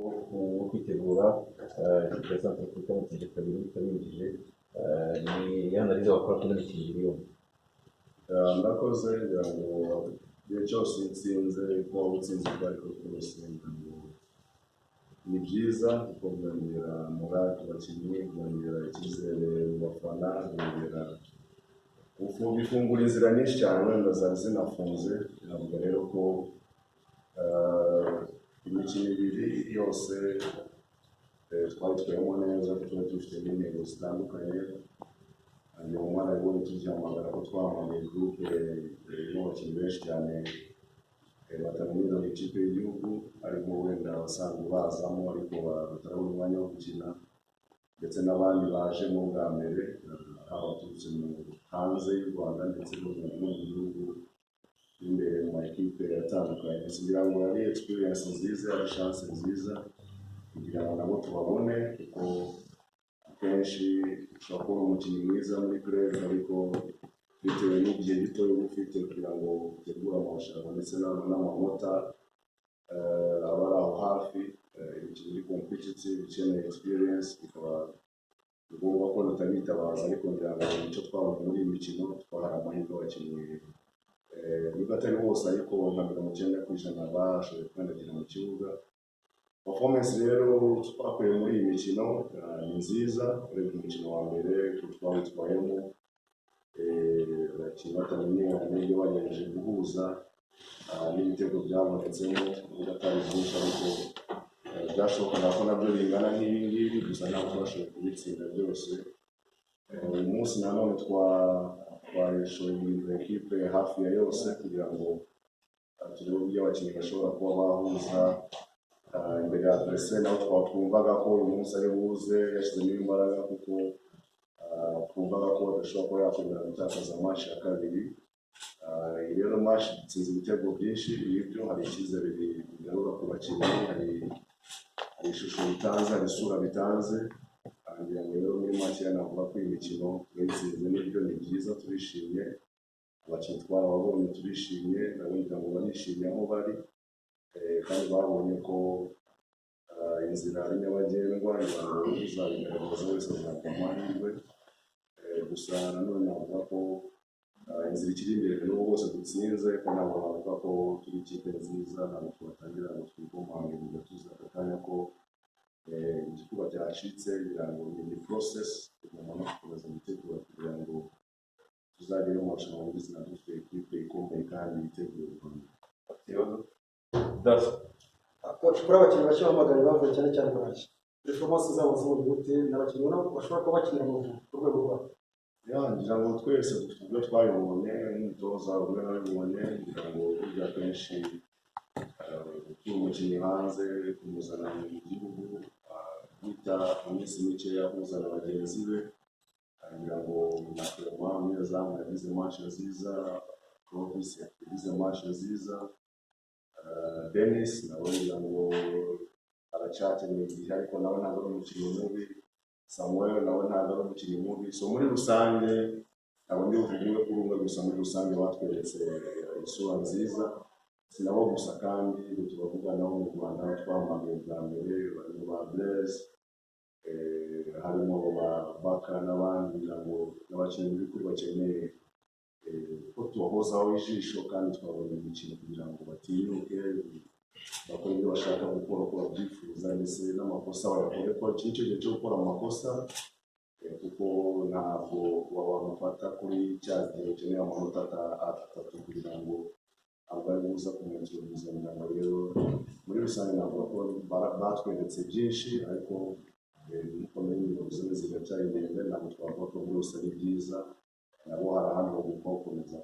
wo kwitegura ikipe ya Central Africa mu cyiciro kabiri itabinyujije ni analize wakora kuri iki gihe. Ndakoze ngira ngo igihe cyose utsinze kuba utsinze bwari rwose ni byiza kuko byongera morale ku bakinnyi, byongera icyizere mu bafana, byongera bifungura inzira nyinshi cyane wenda zari zinafunze. Ntabwo rero ko imikino ibiri yose twayitwayemo neza kuko dufite n'intego zitandukanye. Mu mwana rero tugihamagara ko twahamagaye groupe y'abakinnyi benshi cyane batamenya ikipe y'igihugu, ariko wenda basanzwe bazamo ariko batarabona umwanya wo gukina, ndetse n'abandi baje mu bwa mbere abaturutse hanze y'u Rwanda ndetse no mu gihugu imbere mu makipe atandukanye. Kugira ngo ari experience nziza, ari chance nziza kugira ngo nabo tubabone, kuko akenshi ushobora kubona umukinnyi mwiza muri club ariko bitewe n'igihe gito uba ufite kugira ngo utegure amarushanwa ndetse n'amanota aba ari aho hafi. Imikino iri competitive ikeneye experience, bikaba ngombwa ko tutabitabaza, ariko ngira ngo icyo twabonye muri iyi mikino twahari amahirwe abakinnyi nubwo atari bose ariko nka 90% bashoboye kwihangira mu kibuga. Performance rero twakuye muri iyi mikino ni nziza. Urebye umukino wa mbere twawitwayemo abakinnyi batamenyeranye iyo bagerageje guhuza n'ibitego byabonetsemo nubwo atari byinshi, ariko byashobokaga ko nabyo bingana nk'ibi ngibi, gusa ntabwo bashoboye kubitsinda byose. Uyu munsi nanone twayishoye guhindura ekipe hafi ya yose kugira ngo turebe uburyo abakinnyi bashobora kuba bahuza imbere ya adversaire. Naho twumvaga ko uyu munsi ari buze yashyizemo imbaraga, kuko twumvaga ko badashobora kuba yakwemera gutakaza match ya kabiri. Rero match itsinze ibitego byinshi, ibyo hari icyizere bigarura ku bakinnyi, hari ishusho bitanze, hari isura bitanze. Ngira ngo rero muri make navuga ko iyi mikino tuyitsinze n'ibyo ni byiza, turishimye. Abakinnyi twababonye turishimye, nabo ngira ngo barishimye aho bari, kandi babonye ko inzira ari nyabagendwa, ngira ngo uzabigaragaza wese azahabwa amahirwe. Gusa nanone navuga ko inzira ikiri imbere n'ubu bose dutsinze, kandi ntabwo navuga ko turi ikipe nziza, ntabwo twatangira ngo twikomange ngo tuze aka kanya ko igikorwa cyacitse. Ngira ngo ni process tugomba no gukomeza gutegura kugira ngo tuzagere mu marushanwa y'izina dufite ikipe ikomeye kandi yiteguye u Rwanda. Kuri abakinnyi bashya bamagana bavuye cyane cyane burayi, performance zabo z'ubu gute n'abakinnyi bashobora kuba bakinira mu rwego rwabo? Ngira ngo twese dufite ibyo twayibonye, n'umutoza umwe nabibonye. Ngira ngo burya akenshi gukura umukinnyi hanze kumuzana mu gihugu bita iminsi mike yahuza na bagenzi be. Ngira ngo Nakwema umunyezamu yagize match nziza, Clovis yagize match nziza, Dennis nawe ngira ngo aracyakeneye igihe, ariko nawe ntabwo ari umukinnyi mubi. Samuel nawe ntabwo ari umukinnyi mubi. So muri rusange ntabwo ndi buvuge kuri umwe gusa, muri rusange batweretse isura nziza. Sinabo gusa kandi tubavuga nabo mu Rwanda twamamaye bwa mbere, barimo ba Blaise, harimo ba Baka n'abandi. Ngira ngo n'abakinnyi b'ukuri bakeneye ko tubahozaho ijisho, kandi twabona imikino kugira ngo batinyuke bakora ibyo bashaka gukora uko babyifuza, ndetse n'amakosa bayakore, ko iki nicyo gihe cyo gukora amakosa, kuko ntabwo wabafata kuri cya gihe ukeneye amanota atatu kugira ngo abari buza kumwakira ubuzima. Rero muri rusange navuga ko batweretse byinshi, ariko mukomeye ngo zimwe ziracyari ndende. Ntabwo twavuga ko byose ari byiza, nabo hari ahandi ho gukomeza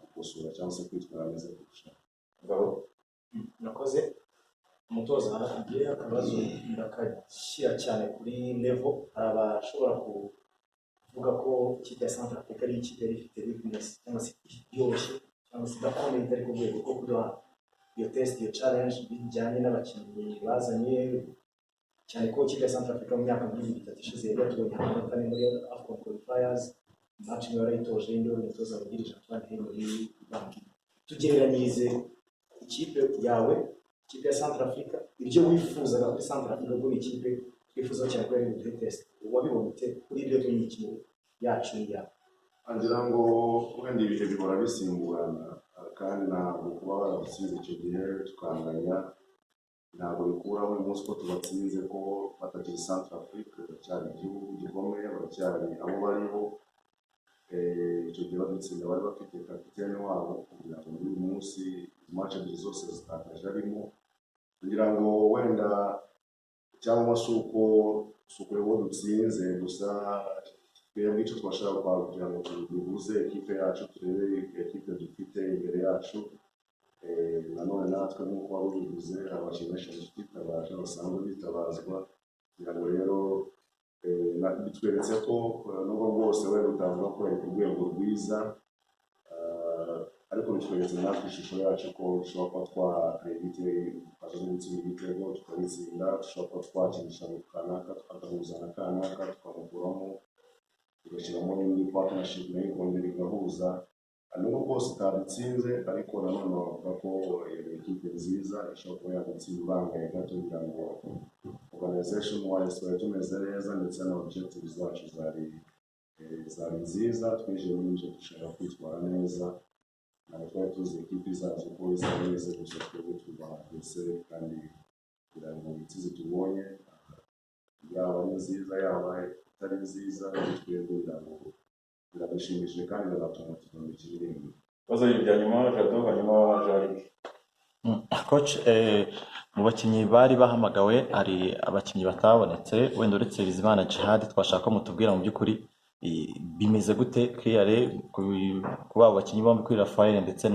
gukosora cyangwa se kwitwara neza kurushaho. Nakoze umutoza agiye akabazo ndakashyira cyane kuri level. Hari abashobora kuvuga ko ikipe ya Central Africa ari ikipe ifite weakness cyangwa se yoroshye cyangwa se idakomeye, itari ku rwego rwo kuduha iyo test, iyo challenge bijyanye n'abakinnyi bazanye, cyane ko ikipe ya Central Africa mu myaka itatu ishize yari yatubonye amanota muri AFCON qualifiers. Match imwe yarayitoje, indi umutoza wungirije Antoine Hey muri banki. Tugereranyirize ikipe yawe ikipe ya Centrafrica ibyo wifuzaga kuri Centrafrica ubwo ni ikipe twifuza cyane ko ari muri test wabibona ute kuri ibyo tuyikino yacu ya ngira ngo wenda ibihe bihora bisimburana kandi ntabwo kuba baradutsinze icyo gihe tukanganya ntabwo bikuraho uyu munsi ko tubatsinze ko batakiri Centrafrique baracyari igihugu gikomeye baracyari abo bariho icyo gihe badutsinda bari bafite kapitene wabo kugira ngo uyu munsi match ebyiri zose zitakaje arimo kugira ngo wenda cyangwa se uko uwo dutsinze gusa twebwe icyo twashaka kugira ngo tubuze ekipe yacu turebe ekipe dufite imbere yacu nanone natwe nk'uko waba ubivuze abakinnyi benshi twitabaje basanzwe bitabazwa kugira ngo rero bitweretse ko nubwo bwose wenda utavuga ko ari ku rwego rwiza ariko bitweretse natwe ishusho yacu ko dushobora kuba twarebite tukaza gutsinda ibitego tukabitsinda dushobora kuba twakinisha mu kanaka tukagahuza na kanaka tukamukuramo tugashyiramo n'indi partnership nayo ikongera igahuza nubwo bwose utadutsinze ariko nanone bavuga ko ekipe nziza ishobora kuba yagutsinda urangaye gato kugira ngo organization wise twari tumeze neza ndetse na objectives zacu zari nziza twinjiye muri ibyo dushaka kwitwara neza ntabwo twari tuzi ekipe zacu ko isa neza gusa twebwe twubahageze kandi kugira ngo intsinzi tubonye yaba ari nziza yaba itari nziza twebwe biradushimishije kandi biratuma tugomba ikirenge bazo ibya nyuma Jado hanyuma Jarike coach mu bakinnyi bari bahamagawe ari abakinnyi batabonetse wenda uretse Bizimana Djihad twashaka mutubwira mu by'ukuri bimeze gute clearly kuba abakinnyi bombi kuri Rafael ndetse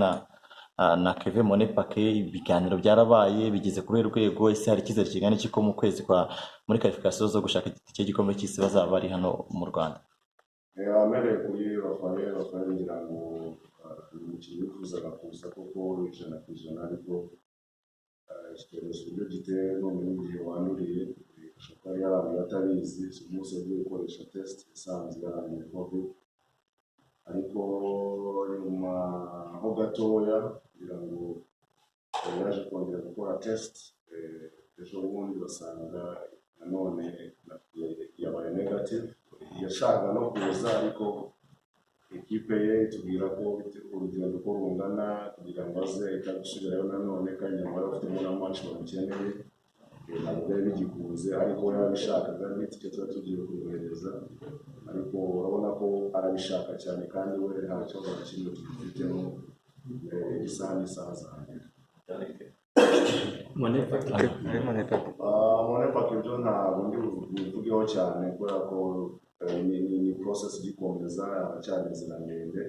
na Kevin Monepake ibiganiro byarabaye bigeze kuri rwego ese hari kizere kigana iki ko mu kwezi kwa muri qualification zo gushaka iki gikombe cy'isi bazaba bari hano mu Rwanda amereye kuri Rafael ngira ngo umukinnyi wifuzaga kuza koko 100% ariko icyorezo uburyo giteye none n'igihe wanduriye ashobora yaranduye atabizi umunsi wo gukoresha test isanzwe yaranduye covid ariko nyuma ho gatoya kugira ngo yaje kongera gukora test ejo bundi basanga nanone yabaye negative yashaka no kuza ariko ekipe ye itubwira ko urugendo ko rungana kugira ngo aze ikagusubirayo nanone kandi nyuma bafitemo na match bamukeneye ntabwo byari bigikunze ariko yarabishakaga n'itike tuba tugiye kumwohereza ariko urabona ko arabishaka cyane kandi we nta kibazo na kimwe tubifitemo isaha n'isaha zanjye Monepake byo ntabwo ndi buvugeho cyane kubera ko ni process igikomeza aracyari inzira ndende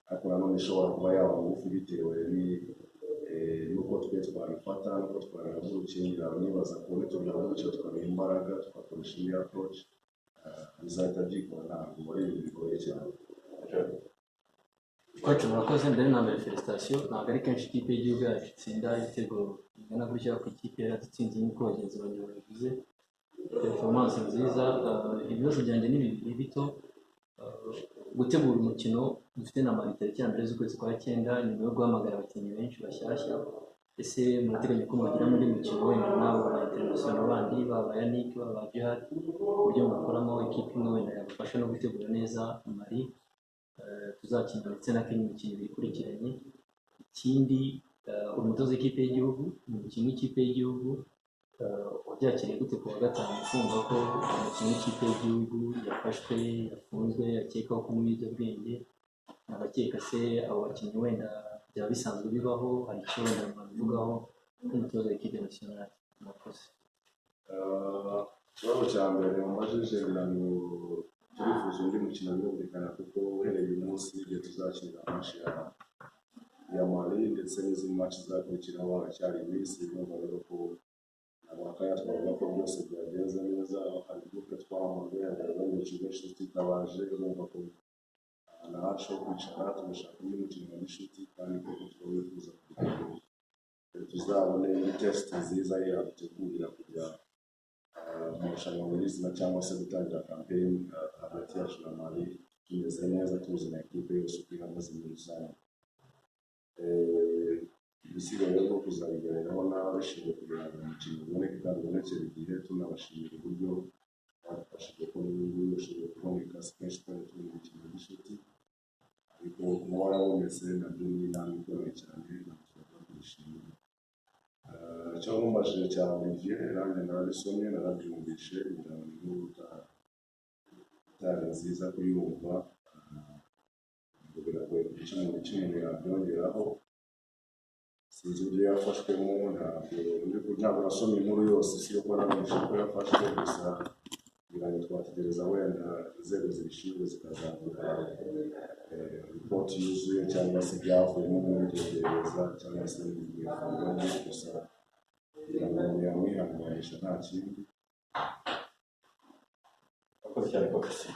ariko nanone ishobora kuba yaba ngufi bitewe n'uko twe twabifata n'uko twanagukingira nibaza ko nitubyahurukira tukabiha imbaraga tugakoresha indi approach bizahita byikora ntabwo ari ibintu bigoye cyane Coach murakoze mbere na mbere felicitation ntabwo ari kenshi ikipe y'igihugu yacu itsinda ibitego bingana gutya ku ikipe yaratsinze nk'uko bagenzi banjye babivuze performance nziza ibibazo byanjye ni bibiri bito gutegura umukino dufite na tariki ya mbere z'ukwezi kwa 9 nyuma yo guhamagara abakinnyi benshi bashyashya ese murateganya ko mugira muri mukino wenda nabo ba international bandi baba Yannick baba Djihad uburyo mukoramo ikipe imwe wenda yabafasha no gutegura neza Mali tuzakina ndetse na Kenya imikino bikurikiranye ikindi umutoza w'ikipe y'igihugu umukino w'ikipe y'igihugu wabyakiriye gute ku wa gatanu kumva ko umukinnyi w'ikipe y'igihugu yafashwe yafunzwe akekaho kunywa ibiyobyabwenge abakeka se abo bakinnyi wenda byaba bisanzwe bibaho hari icyo wenda mwabivugaho nk'umutoza w'ikipe nationale murakoze ikibazo cya mbere mubajije kugira ngo turifuza undi mukino birumvikana kuko uhereye uyu munsi igihe tuzakinira match ya Mali ndetse n'izindi match zizakurikiraho haracyari iminsi birumva rero ko abakaya twavuga ko byose byagenze neza hari groupe twahamagaye hari benshi twitabaje urumva ko nacu kwicara tugashaka undi mukino w'inshuti kandi koko twifuza kugira ngo tuzabone test nziza yadutegurira kujya mu marushanwa nyirizina cyangwa se gutangira campaign hagati yacu na Mali tumeze neza tuzi na ekipe yose uko ihagaze muri rusange ibisigaye rero kuzabiganiraho n'ababishinzwe kugira ngo umukino uboneke kandi ubonekere igihe, tunabashimira uburyo badufashije ko n'ubu ushoboye kuboneka kenshi kandi turi mu mikino y'inshuti, ariko kuba warabonetse nabyo ni intambwe ikomeye cyane ntabwo tugomba kubishimira. Icyo nkumajije cya Olivier nanjye narabisomye narabyumvishe kugira ngo niba utari nziza kuyumva, biragoye kugira ikintu yabyongeraho. Sinzi uburyo yafashwemo, ntabwo nasomye inkuru yose, si yo kubona ko yafashwe gusa, kugira ngo twategereza wenda inzego zibishinzwe zikazavuga ripoti yuzuye cyangwa se ibyavuyemo muri iryo gereza cyangwa se ibivugwamo, gusa kugira ngo umuntu yamwihanganisha nta kindi. Akoze cyane kose.